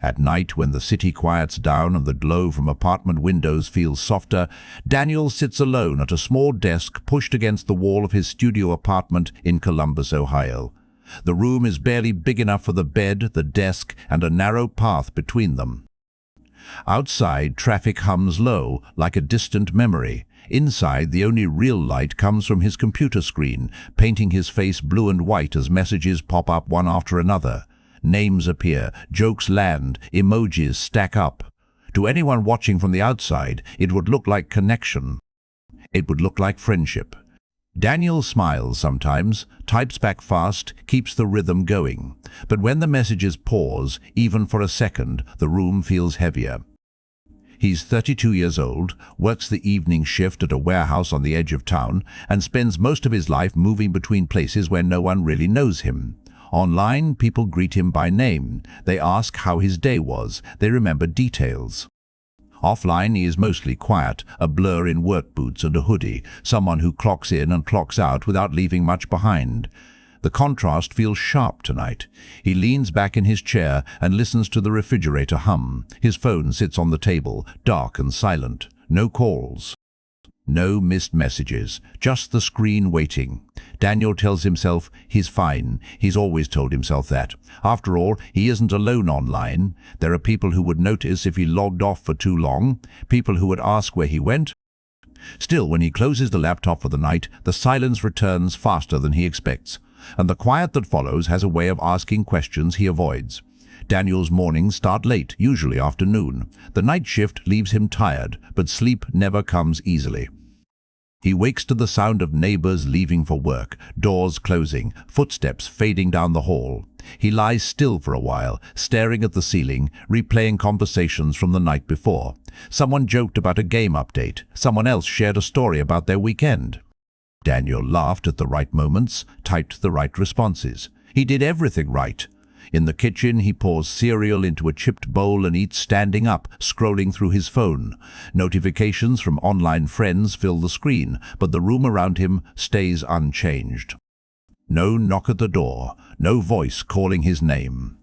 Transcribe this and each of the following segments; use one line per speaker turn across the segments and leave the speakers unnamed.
At night, when the city quiets down and the glow from apartment windows feels softer, Daniel sits alone at a small desk pushed against the wall of his studio apartment in Columbus, Ohio. The room is barely big enough for the bed, the desk, and a narrow path between them. Outside, traffic hums low, like a distant memory. Inside, the only real light comes from his computer screen, painting his face blue and white as messages pop up one after another. Names appear, jokes land, emojis stack up. To anyone watching from the outside, it would look like connection. It would look like friendship. Daniel smiles sometimes, types back fast, keeps the rhythm going. But when the messages pause, even for a second, the room feels heavier. He's 32 years old, works the evening shift at a warehouse on the edge of town, and spends most of his life moving between places where no one really knows him. Online, people greet him by name. They ask how his day was. They remember details. Offline, he is mostly quiet, a blur in work boots and a hoodie, someone who clocks in and clocks out without leaving much behind. The contrast feels sharp tonight. He leans back in his chair and listens to the refrigerator hum. His phone sits on the table, dark and silent. No calls. No missed messages, just the screen waiting. Daniel tells himself he's fine. He's always told himself that. After all, he isn't alone online. There are people who would notice if he logged off for too long, people who would ask where he went. Still, when he closes the laptop for the night, the silence returns faster than he expects, and the quiet that follows has a way of asking questions he avoids. Daniel's mornings start late, usually afternoon. The night shift leaves him tired, but sleep never comes easily. He wakes to the sound of neighbors leaving for work, doors closing, footsteps fading down the hall. He lies still for a while, staring at the ceiling, replaying conversations from the night before. Someone joked about a game update. Someone else shared a story about their weekend. Daniel laughed at the right moments, typed the right responses. He did everything right. In the kitchen, he pours cereal into a chipped bowl and eats standing up, scrolling through his phone. Notifications from online friends fill the screen, but the room around him stays unchanged. No knock at the door, no voice calling his name.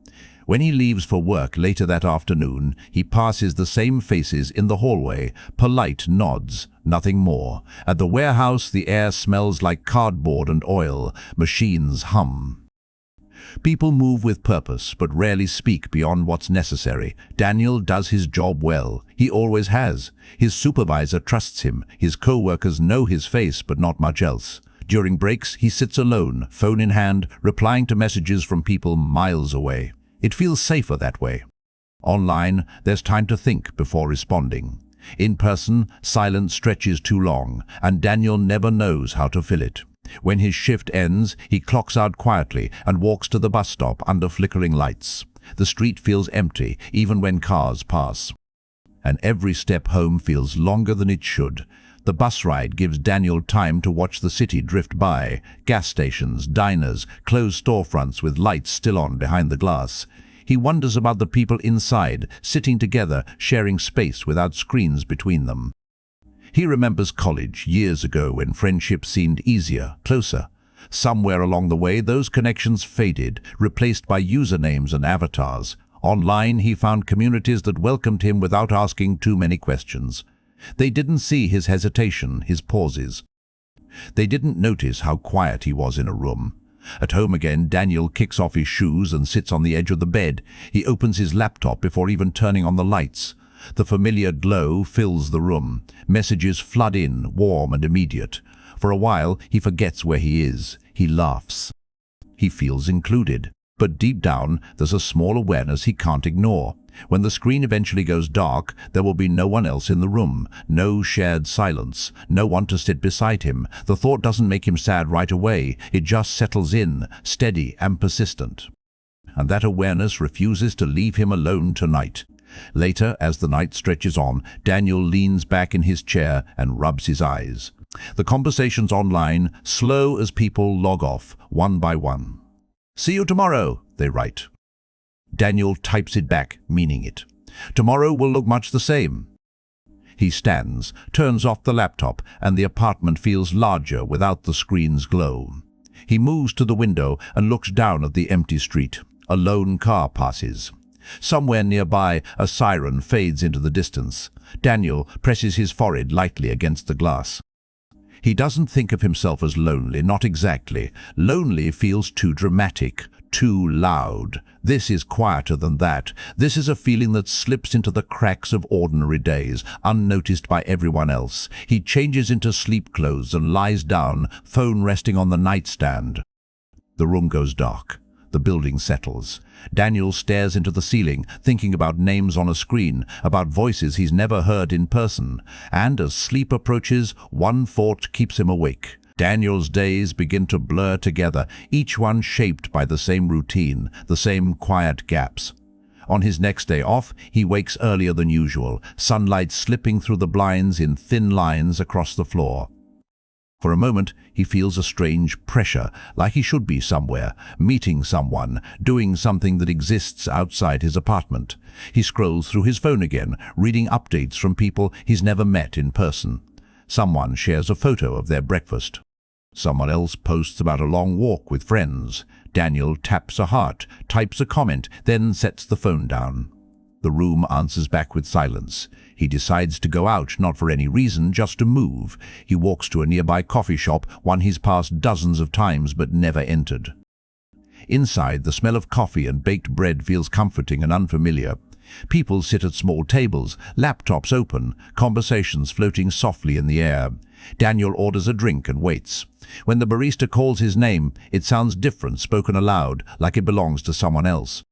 When he leaves for work later that afternoon, he passes the same faces in the hallway, polite nods, nothing more. At the warehouse, the air smells like cardboard and oil. Machines hum. People move with purpose, but rarely speak beyond what's necessary. Daniel does his job well. He always has. His supervisor trusts him. His co-workers know his face, but not much else. During breaks, he sits alone, phone in hand, replying to messages from people miles away. It feels safer that way. Online, there's time to think before responding. In person, silence stretches too long, and Daniel never knows how to fill it. When his shift ends, he clocks out quietly and walks to the bus stop under flickering lights. The street feels empty, even when cars pass. And every step home feels longer than it should. The bus ride gives Daniel time to watch the city drift by. Gas stations, diners, closed storefronts with lights still on behind the glass. He wonders about the people inside, sitting together, sharing space without screens between them. He remembers college years ago when friendship seemed easier, closer. Somewhere along the way, those connections faded, replaced by usernames and avatars. Online, he found communities that welcomed him without asking too many questions. They didn't see his hesitation, his pauses. They didn't notice how quiet he was in a room. At home again, Daniel kicks off his shoes and sits on the edge of the bed. He opens his laptop before even turning on the lights. The familiar glow fills the room. Messages flood in, warm and immediate. For a while, he forgets where he is. He laughs. He feels included. But deep down, there's a small awareness he can't ignore. When the screen eventually goes dark, there will be no one else in the room. No shared silence. No one to sit beside him. The thought doesn't make him sad right away. It just settles in, steady and persistent. And that awareness refuses to leave him alone tonight. Later, as the night stretches on, Daniel leans back in his chair and rubs his eyes. The conversations online, slow as people log off, one by one. "See you tomorrow," they write. Daniel types it back, meaning it. Tomorrow will look much the same. He stands, turns off the laptop, and the apartment feels larger without the screen's glow. He moves to the window and looks down at the empty street. A lone car passes. Somewhere nearby, a siren fades into the distance. Daniel presses his forehead lightly against the glass. He doesn't think of himself as lonely, not exactly. Lonely feels too dramatic, too loud. This is quieter than that. This is a feeling that slips into the cracks of ordinary days, unnoticed by everyone else. He changes into sleep clothes and lies down, phone resting on the nightstand. The room goes dark. The building settles. Daniel stares into the ceiling, thinking about names on a screen, about voices he's never heard in person. And as sleep approaches, one thought keeps him awake. Daniel's days begin to blur together, each one shaped by the same routine, the same quiet gaps. On his next day off, he wakes earlier than usual, sunlight slipping through the blinds in thin lines across the floor. For a moment, he feels a strange pressure, like he should be somewhere, meeting someone, doing something that exists outside his apartment. He scrolls through his phone again, reading updates from people he's never met in person. Someone shares a photo of their breakfast. Someone else posts about a long walk with friends. Daniel taps a heart, types a comment, then sets the phone down. The room answers back with silence. He decides to go out, not for any reason, just to move. He walks to a nearby coffee shop, one he's passed dozens of times but never entered. Inside, the smell of coffee and baked bread feels comforting and unfamiliar. People sit at small tables, laptops open, conversations floating softly in the air. Daniel orders a drink and waits. When the barista calls his name, it sounds different, spoken aloud, like it belongs to someone else.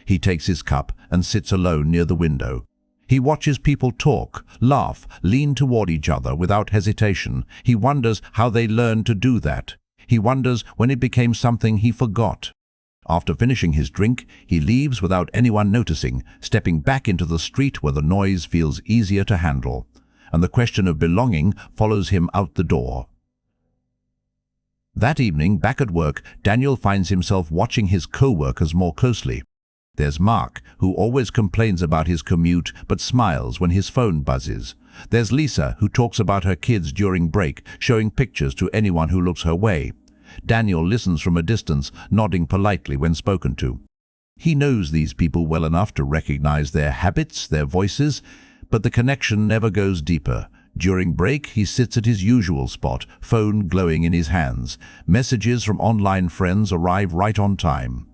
He takes his cup and sits alone near the window. He watches people talk, laugh, lean toward each other without hesitation. He wonders how they learned to do that. He wonders when it became something he forgot. After finishing his drink, he leaves without anyone noticing, stepping back into the street where the noise feels easier to handle. And the question of belonging follows him out the door. That evening, back at work, Daniel finds himself watching his co-workers more closely. There's Mark, who always complains about his commute but smiles when his phone buzzes. There's Lisa, who talks about her kids during break, showing pictures to anyone who looks her way. Daniel listens from a distance, nodding politely when spoken to. He knows these people well enough to recognize their habits, their voices, but the connection never goes deeper. During break, he sits at his usual spot, phone glowing in his hands. Messages from online friends arrive right on time.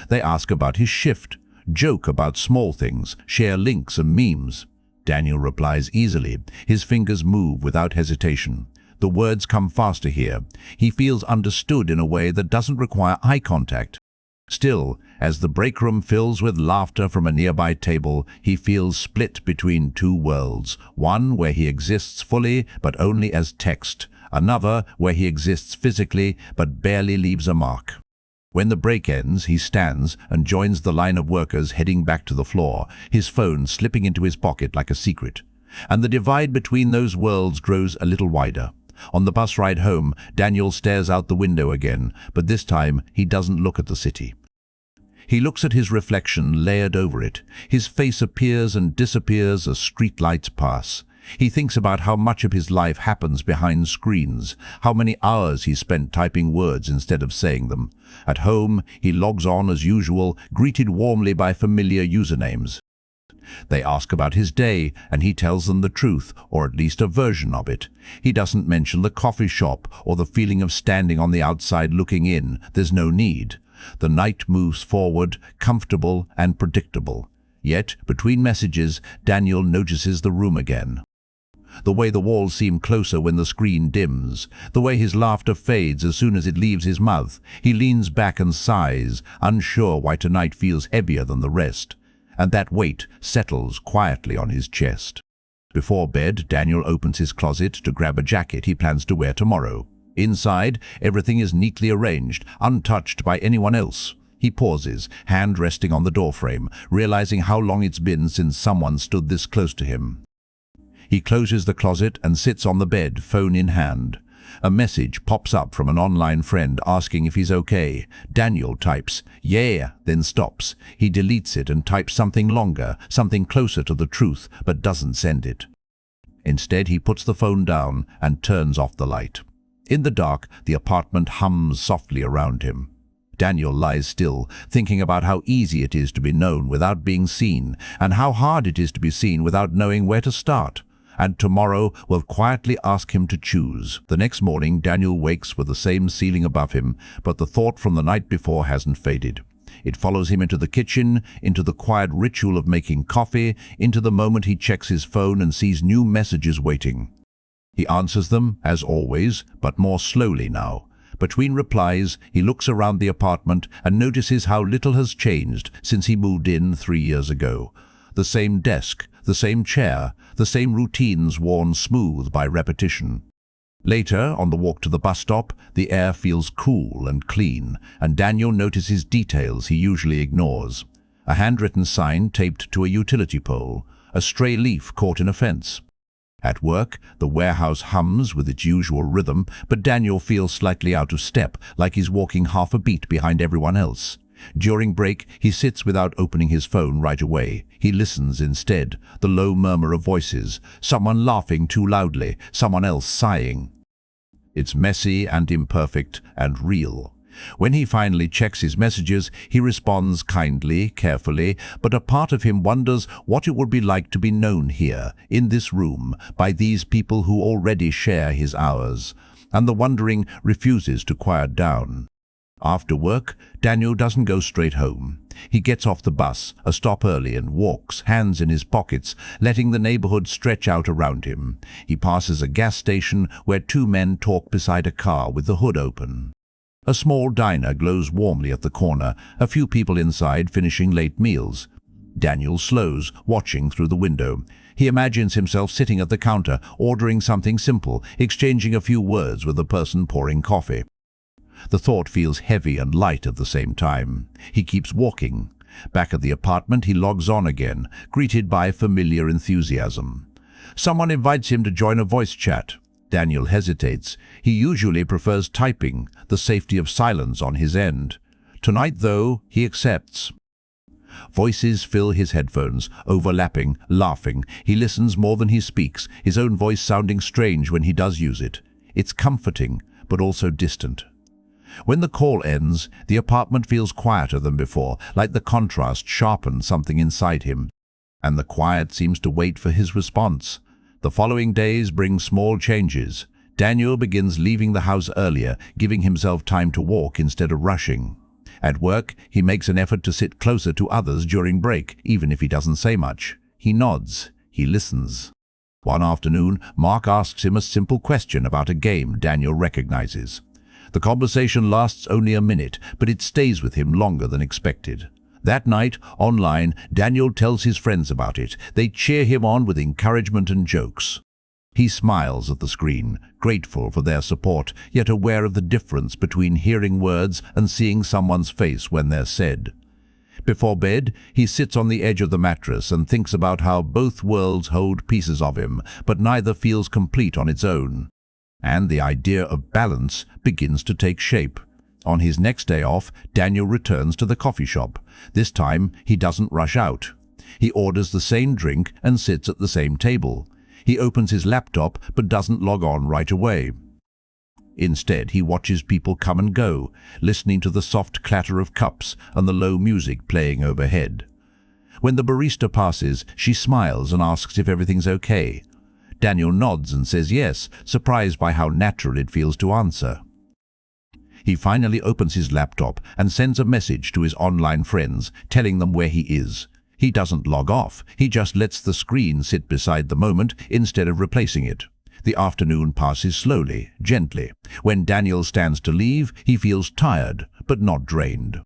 They ask about his shift, joke about small things, share links and memes. Daniel replies easily. His fingers move without hesitation. The words come faster here. He feels understood in a way that doesn't require eye contact. Still, as the break room fills with laughter from a nearby table, he feels split between two worlds. One where he exists fully, but only as text. Another where he exists physically, but barely leaves a mark. When the break ends, he stands and joins the line of workers heading back to the floor, his phone slipping into his pocket like a secret. And the divide between those worlds grows a little wider. On the bus ride home, Daniel stares out the window again, but this time he doesn't look at the city. He looks at his reflection layered over it. His face appears and disappears as streetlights pass. He thinks about how much of his life happens behind screens, how many hours he spent typing words instead of saying them. At home, he logs on as usual, greeted warmly by familiar usernames. They ask about his day, and he tells them the truth, or at least a version of it. He doesn't mention the coffee shop or the feeling of standing on the outside looking in. There's no need. The night moves forward, comfortable and predictable. Yet, between messages, Daniel notices the room again. The way the walls seem closer when the screen dims. The way his laughter fades as soon as it leaves his mouth. He leans back and sighs, unsure why tonight feels heavier than the rest. And that weight settles quietly on his chest. Before bed, Daniel opens his closet to grab a jacket he plans to wear tomorrow. Inside, everything is neatly arranged, untouched by anyone else. He pauses, hand resting on the doorframe, realizing how long it's been since someone stood this close to him. He closes the closet and sits on the bed, phone in hand. A message pops up from an online friend asking if he's okay. Daniel types, "Yeah," then stops. He deletes it and types something longer, something closer to the truth, but doesn't send it. Instead, he puts the phone down and turns off the light. In the dark, the apartment hums softly around him. Daniel lies still, thinking about how easy it is to be known without being seen, and how hard it is to be seen without knowing where to start. And tomorrow will quietly ask him to choose. The next morning, Daniel wakes with the same ceiling above him, but the thought from the night before hasn't faded. It follows him into the kitchen, into the quiet ritual of making coffee, into the moment he checks his phone and sees new messages waiting. He answers them, as always, but more slowly now. Between replies, he looks around the apartment and notices how little has changed since he moved in 3 years ago. The same desk, the same chair, the same routines worn smooth by repetition. Later, on the walk to the bus stop, the air feels cool and clean, and Daniel notices details he usually ignores. A handwritten sign taped to a utility pole, a stray leaf caught in a fence. At work, the warehouse hums with its usual rhythm, but Daniel feels slightly out of step, like he's walking half a beat behind everyone else. During break, he sits without opening his phone right away. He listens instead, the low murmur of voices, someone laughing too loudly, someone else sighing. It's messy and imperfect and real. When he finally checks his messages, he responds kindly, carefully, but a part of him wonders what it would be like to be known here, in this room, by these people who already share his hours. And the wondering refuses to quiet down. After work, Daniel doesn't go straight home. He gets off the bus, a stop early, and walks, hands in his pockets, letting the neighborhood stretch out around him. He passes a gas station where 2 men talk beside a car with the hood open. A small diner glows warmly at the corner, a few people inside finishing late meals. Daniel slows, watching through the window. He imagines himself sitting at the counter, ordering something simple, exchanging a few words with the person pouring coffee. The thought feels heavy and light at the same time. He keeps walking. Back at the apartment, he logs on again, greeted by familiar enthusiasm. Someone invites him to join a voice chat. Daniel hesitates. He usually prefers typing, the safety of silence on his end. Tonight, though, he accepts. Voices fill his headphones, overlapping, laughing. He listens more than he speaks, his own voice sounding strange when he does use it. It's comforting, but also distant. When the call ends, the apartment feels quieter than before, like the contrast sharpens something inside him. And the quiet seems to wait for his response. The following days bring small changes. Daniel begins leaving the house earlier, giving himself time to walk instead of rushing. At work, he makes an effort to sit closer to others during break, even if he doesn't say much. He nods. He listens. One afternoon, Mark asks him a simple question about a game Daniel recognizes. The conversation lasts only a minute, but it stays with him longer than expected. That night, online, Daniel tells his friends about it. They cheer him on with encouragement and jokes. He smiles at the screen, grateful for their support, yet aware of the difference between hearing words and seeing someone's face when they're said. Before bed, he sits on the edge of the mattress and thinks about how both worlds hold pieces of him, but neither feels complete on its own. And the idea of balance begins to take shape. On his next day off, Daniel returns to the coffee shop. This time, he doesn't rush out. He orders the same drink and sits at the same table. He opens his laptop but doesn't log on right away. Instead, he watches people come and go, listening to the soft clatter of cups and the low music playing overhead. When the barista passes, she smiles and asks if everything's okay. Daniel nods and says yes, surprised by how natural it feels to answer. He finally opens his laptop and sends a message to his online friends, telling them where he is. He doesn't log off, he just lets the screen sit beside the moment instead of replacing it. The afternoon passes slowly, gently. When Daniel stands to leave, he feels tired, but not drained.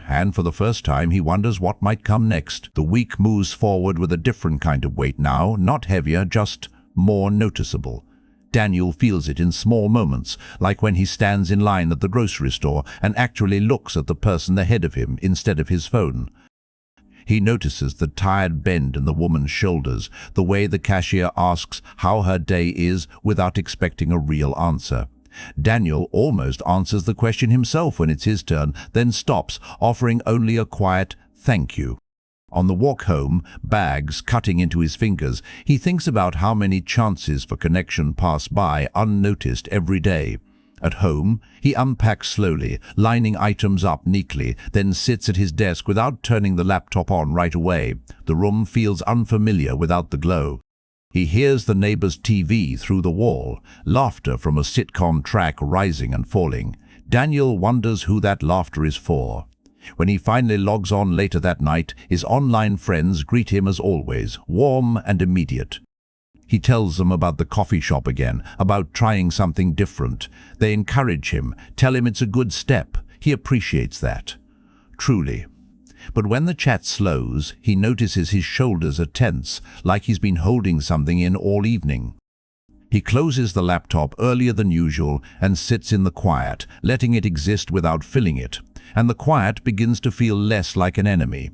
And for the first time, he wonders what might come next. The week moves forward with a different kind of weight now, not heavier, just more noticeable. Daniel feels it in small moments, like when he stands in line at the grocery store and actually looks at the person ahead of him instead of his phone. He notices the tired bend in the woman's shoulders, the way the cashier asks how her day is without expecting a real answer. Daniel almost answers the question himself when it's his turn, then stops, offering only a quiet "thank you." On the walk home, bags cutting into his fingers, he thinks about how many chances for connection pass by unnoticed every day. At home, he unpacks slowly, lining items up neatly, then sits at his desk without turning the laptop on right away. The room feels unfamiliar without the glow. He hears the neighbor's TV through the wall, laughter from a sitcom track rising and falling. Daniel wonders who that laughter is for. When he finally logs on later that night, his online friends greet him as always, warm and immediate. He tells them about the coffee shop again, about trying something different. They encourage him, tell him it's a good step. He appreciates that. Truly. But when the chat slows, he notices his shoulders are tense, like he's been holding something in all evening. He closes the laptop earlier than usual and sits in the quiet, letting it exist without filling it. And the quiet begins to feel less like an enemy.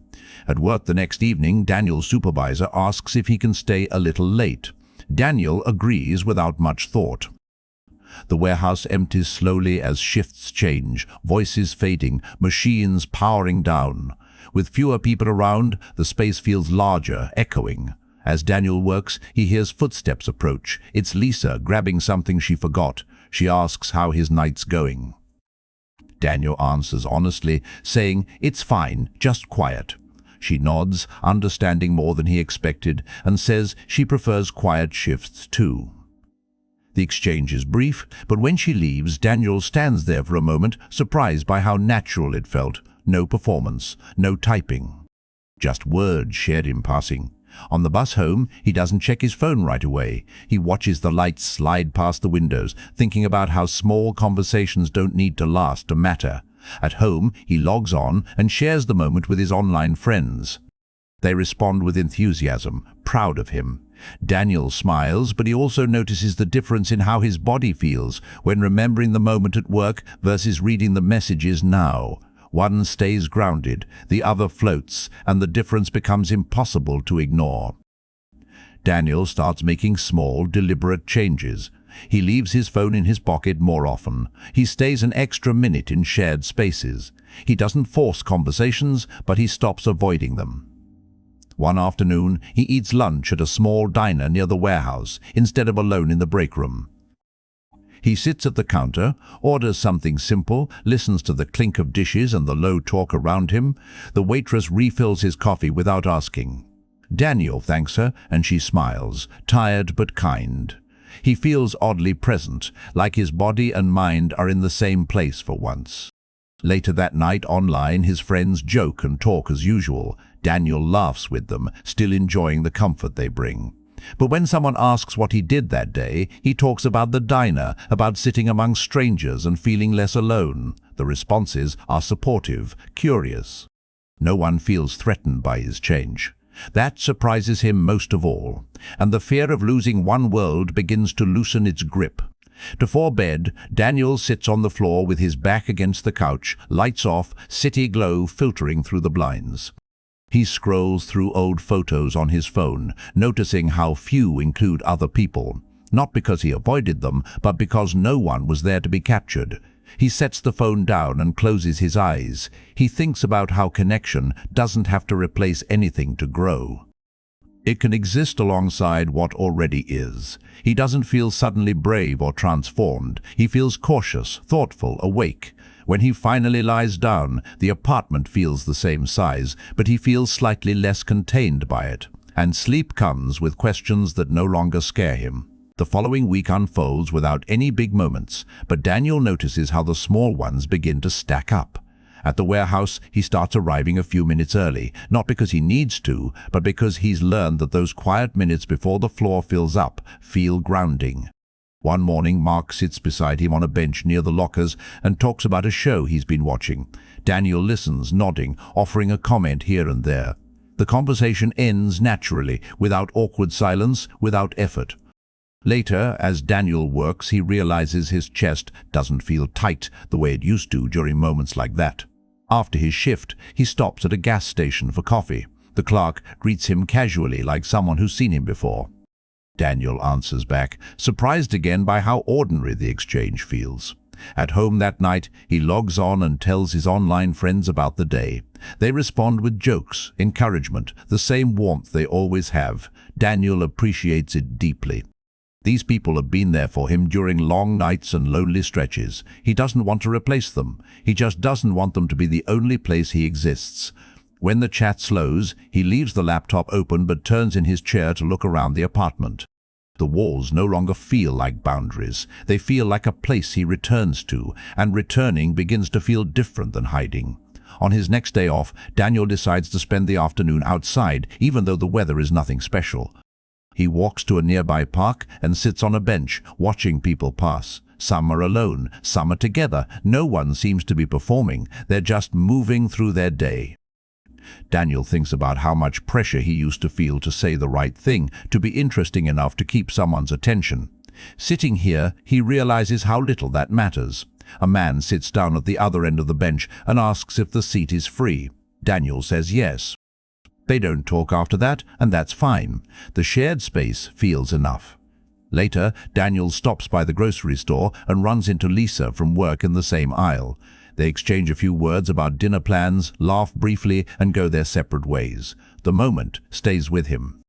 At work the next evening, Daniel's supervisor asks if he can stay a little late. Daniel agrees without much thought. The warehouse empties slowly as shifts change, voices fading, machines powering down. With fewer people around, the space feels larger, echoing. As Daniel works, he hears footsteps approach. It's Lisa, grabbing something she forgot. She asks how his night's going. Daniel answers honestly, saying, "It's fine, just quiet." She nods, understanding more than he expected, and says she prefers quiet shifts too. The exchange is brief, but when she leaves, Daniel stands there for a moment, surprised by how natural it felt. No performance, no typing. Just words shared in passing. On the bus home, he doesn't check his phone right away. He watches the lights slide past the windows, thinking about how small conversations don't need to last to matter. At home, he logs on and shares the moment with his online friends. They respond with enthusiasm, proud of him. Daniel smiles, but he also notices the difference in how his body feels when remembering the moment at work versus reading the messages now. One stays grounded, the other floats, and the difference becomes impossible to ignore. Daniel starts making small, deliberate changes. He leaves his phone in his pocket more often. He stays an extra minute in shared spaces. He doesn't force conversations, but he stops avoiding them. One afternoon, he eats lunch at a small diner near the warehouse, instead of alone in the break room. He sits at the counter, orders something simple, listens to the clink of dishes and the low talk around him. The waitress refills his coffee without asking. Daniel thanks her, and she smiles, tired but kind. He feels oddly present, like his body and mind are in the same place for once. Later that night, online, his friends joke and talk as usual. Daniel laughs with them, still enjoying the comfort they bring. But when someone asks what he did that day, he talks about the diner, about sitting among strangers and feeling less alone. The responses are supportive, curious. No one feels threatened by his change. That surprises him most of all, and the fear of losing one world begins to loosen its grip. Before bed, Daniel sits on the floor with his back against the couch, lights off, city glow filtering through the blinds. He scrolls through old photos on his phone, noticing how few include other people, not because he avoided them, but because no one was there to be captured. He sets the phone down and closes his eyes. He thinks about how connection doesn't have to replace anything to grow. It can exist alongside what already is. He doesn't feel suddenly brave or transformed. He feels cautious, thoughtful, awake. When he finally lies down, the apartment feels the same size, but he feels slightly less contained by it. And sleep comes with questions that no longer scare him. The following week unfolds without any big moments, but Daniel notices how the small ones begin to stack up. At the warehouse, he starts arriving a few minutes early, not because he needs to, but because he's learned that those quiet minutes before the floor fills up feel grounding. One morning, Mark sits beside him on a bench near the lockers and talks about a show he's been watching. Daniel listens, nodding, offering a comment here and there. The conversation ends naturally, without awkward silence, without effort. Later, as Daniel works, he realizes his chest doesn't feel tight the way it used to during moments like that. After his shift, he stops at a gas station for coffee. The clerk greets him casually, like someone who's seen him before. Daniel answers back, surprised again by how ordinary the exchange feels. At home that night, he logs on and tells his online friends about the day. They respond with jokes, encouragement, the same warmth they always have. Daniel appreciates it deeply. These people have been there for him during long nights and lonely stretches. He doesn't want to replace them. He just doesn't want them to be the only place he exists. When the chat slows, he leaves the laptop open but turns in his chair to look around the apartment. The walls no longer feel like boundaries. They feel like a place he returns to, and returning begins to feel different than hiding. On his next day off, Daniel decides to spend the afternoon outside, even though the weather is nothing special. He walks to a nearby park and sits on a bench, watching people pass. Some are alone, some are together. No one seems to be performing. They're just moving through their day. Daniel thinks about how much pressure he used to feel to say the right thing, to be interesting enough to keep someone's attention. Sitting here, he realizes how little that matters. A man sits down at the other end of the bench and asks if the seat is free. Daniel says yes. They don't talk after that, and that's fine. The shared space feels enough. Later, Daniel stops by the grocery store and runs into Lisa from work in the same aisle. They exchange a few words about dinner plans, laugh briefly, and go their separate ways. The moment stays with him.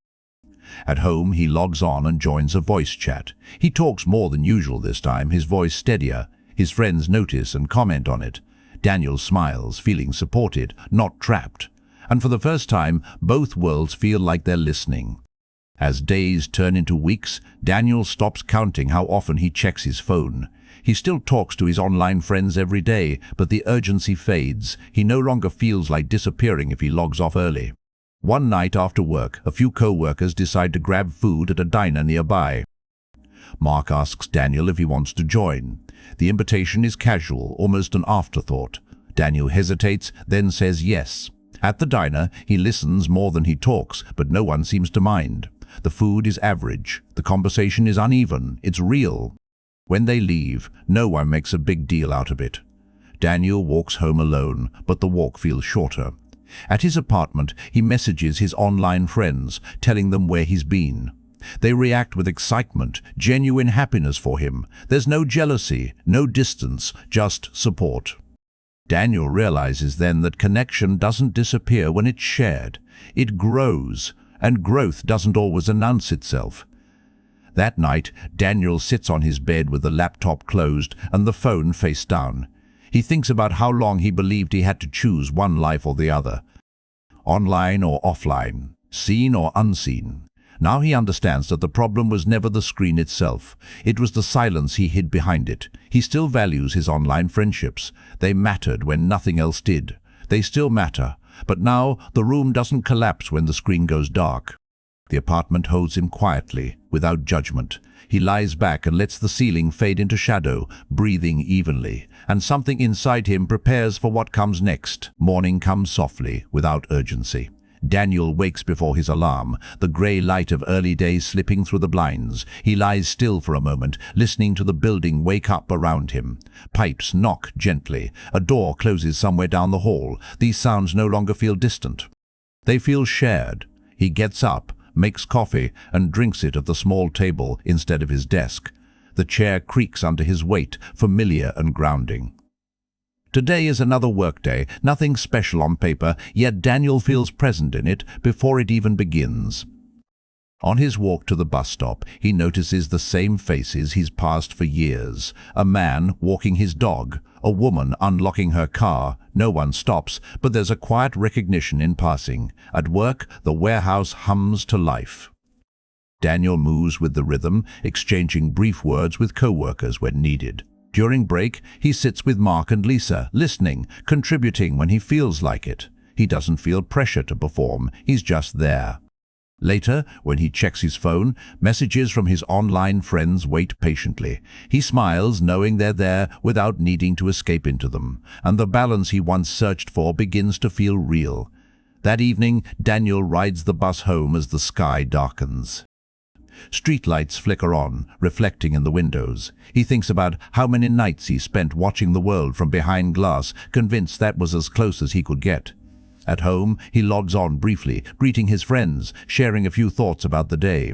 At home, he logs on and joins a voice chat. He talks more than usual this time, his voice steadier. His friends notice and comment on it. Daniel smiles, feeling supported, not trapped. And for the first time, both worlds feel like they're listening. As days turn into weeks, Daniel stops counting how often he checks his phone. He still talks to his online friends every day, but the urgency fades. He no longer feels like disappearing if he logs off early. One night after work, a few co-workers decide to grab food at a diner nearby. Mark asks Daniel if he wants to join. The invitation is casual, almost an afterthought. Daniel hesitates, then says yes. At the diner, he listens more than he talks, but no one seems to mind. The food is average. The conversation is uneven. It's real. When they leave, no one makes a big deal out of it. Daniel walks home alone, but the walk feels shorter. At his apartment, he messages his online friends, telling them where he's been. They react with excitement, genuine happiness for him. There's no jealousy, no distance, just support. Daniel realizes then that connection doesn't disappear when it's shared. It grows, and growth doesn't always announce itself. That night, Daniel sits on his bed with the laptop closed and the phone face down. He thinks about how long he believed he had to choose one life or the other. Online or offline, seen or unseen. Now he understands that the problem was never the screen itself. It was the silence he hid behind it. He still values his online friendships. They mattered when nothing else did. They still matter. But now the room doesn't collapse when the screen goes dark. The apartment holds him quietly, without judgment. He lies back and lets the ceiling fade into shadow, breathing evenly. And something inside him prepares for what comes next. Morning comes softly, without urgency. Daniel wakes before his alarm, the grey light of early day slipping through the blinds. He lies still for a moment, listening to the building wake up around him. Pipes knock gently. A door closes somewhere down the hall. These sounds no longer feel distant. They feel shared. He gets up, makes coffee, and drinks it at the small table instead of his desk. The chair creaks under his weight, familiar and grounding. Today is another workday, nothing special on paper, yet Daniel feels present in it before it even begins. On his walk to the bus stop, he notices the same faces he's passed for years. A man walking his dog, a woman unlocking her car. No one stops, but there's a quiet recognition in passing. At work, the warehouse hums to life. Daniel moves with the rhythm, exchanging brief words with co-workers when needed. During break, he sits with Mark and Lisa, listening, contributing when he feels like it. He doesn't feel pressure to perform, he's just there. Later, when he checks his phone, messages from his online friends wait patiently. He smiles, knowing they're there without needing to escape into them, and the balance he once searched for begins to feel real. That evening, Daniel rides the bus home as the sky darkens. Streetlights flicker on, reflecting in the windows. He thinks about how many nights he spent watching the world from behind glass, convinced that was as close as he could get. At home, he logs on briefly, greeting his friends, sharing a few thoughts about the day.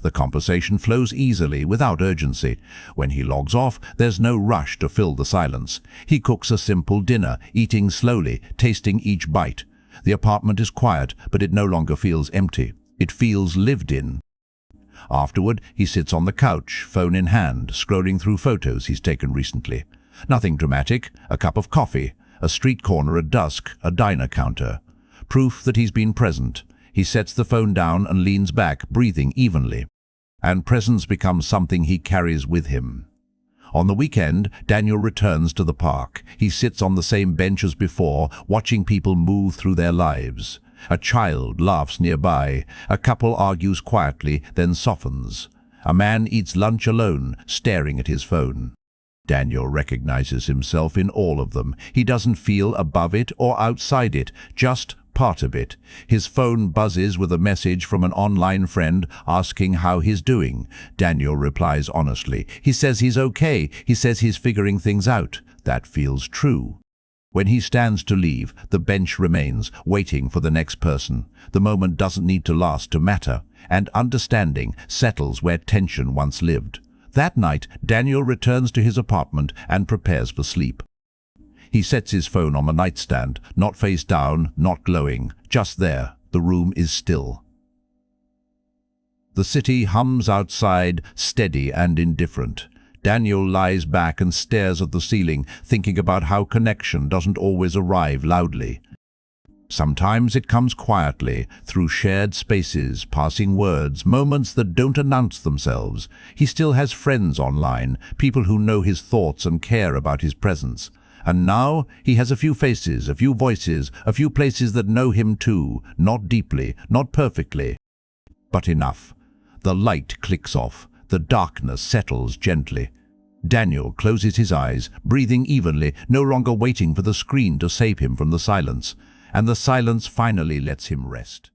The conversation flows easily, without urgency. When he logs off, there's no rush to fill the silence. He cooks a simple dinner, eating slowly, tasting each bite. The apartment is quiet, but it no longer feels empty. It feels lived in. Afterward, he sits on the couch, phone in hand, scrolling through photos he's taken recently. Nothing dramatic, a cup of coffee, a street corner at dusk, a diner counter. Proof that he's been present. He sets the phone down and leans back, breathing evenly. And presence becomes something he carries with him. On the weekend, Daniel returns to the park. He sits on the same bench as before, watching people move through their lives. A child laughs nearby. A couple argues quietly, then softens. A man eats lunch alone, staring at his phone. Daniel recognizes himself in all of them. He doesn't feel above it or outside it, just part of it. His phone buzzes with a message from an online friend asking how he's doing. Daniel replies honestly. He says he's okay. He says he's figuring things out. That feels true. When he stands to leave, the bench remains, waiting for the next person. The moment doesn't need to last to matter, and understanding settles where tension once lived. That night, Daniel returns to his apartment and prepares for sleep. He sets his phone on the nightstand, not face down, not glowing, just there. The room is still. The city hums outside, steady and indifferent. Daniel lies back and stares at the ceiling, thinking about how connection doesn't always arrive loudly. Sometimes it comes quietly, through shared spaces, passing words, moments that don't announce themselves. He still has friends online, people who know his thoughts and care about his presence. And now he has a few faces, a few voices, a few places that know him too, not deeply, not perfectly, but enough. The light clicks off. The darkness settles gently. Daniel closes his eyes, breathing evenly, no longer waiting for the screen to save him from the silence. And the silence finally lets him rest.